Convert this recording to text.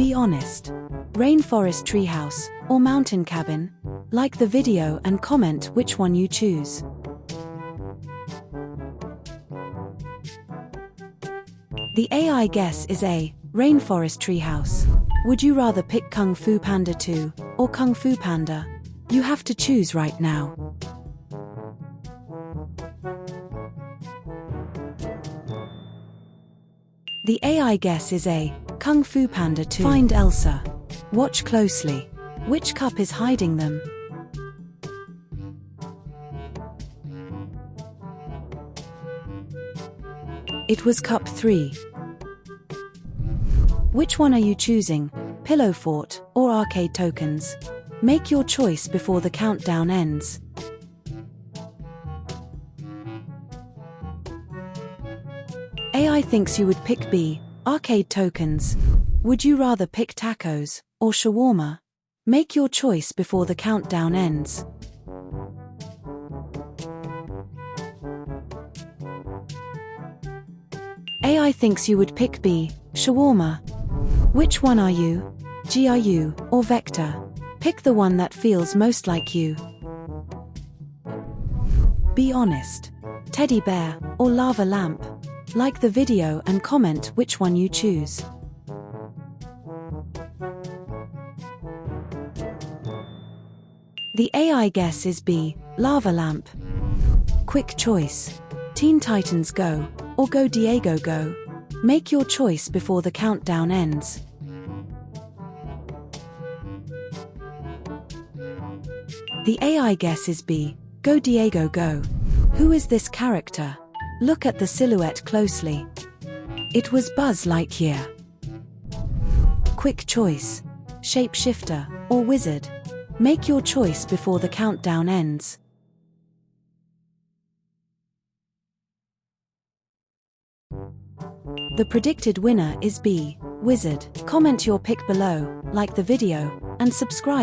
Be honest. Rainforest treehouse or mountain cabin? Like the video and comment which one you choose. The AI guess is A. Rainforest treehouse. Would you rather pick Kung Fu Panda 2 or Kung Fu Panda? You have to choose right now. The AI guess is A. Kung Fu Panda 2. Find Elsa. Watch closely. Which cup is hiding them? It was cup 3. Which one are you choosing? Pillow fort or arcade tokens? Make your choice before the countdown ends. AI thinks you would pick B. Arcade tokens. Would you rather pick tacos or shawarma? Make your choice before the countdown ends. AI thinks you would pick B. Shawarma. Which one are you? GRU or Vector? Pick the one that feels most like you. Be honest. Teddy bear or lava lamp? Like the video and comment which one you choose. The AI guess is B. Lava lamp. Quick choice. Teen Titans Go or Go Diego Go? Make your choice before the countdown ends. The AI guess is B. Go Diego Go. Who is this character? Look at the silhouette closely. It was Buzz Lightyear. Quick choice. Shapeshifter or wizard? Make your choice before the countdown ends. The predicted winner is B. Wizard. Comment your pick below, like the video, and subscribe.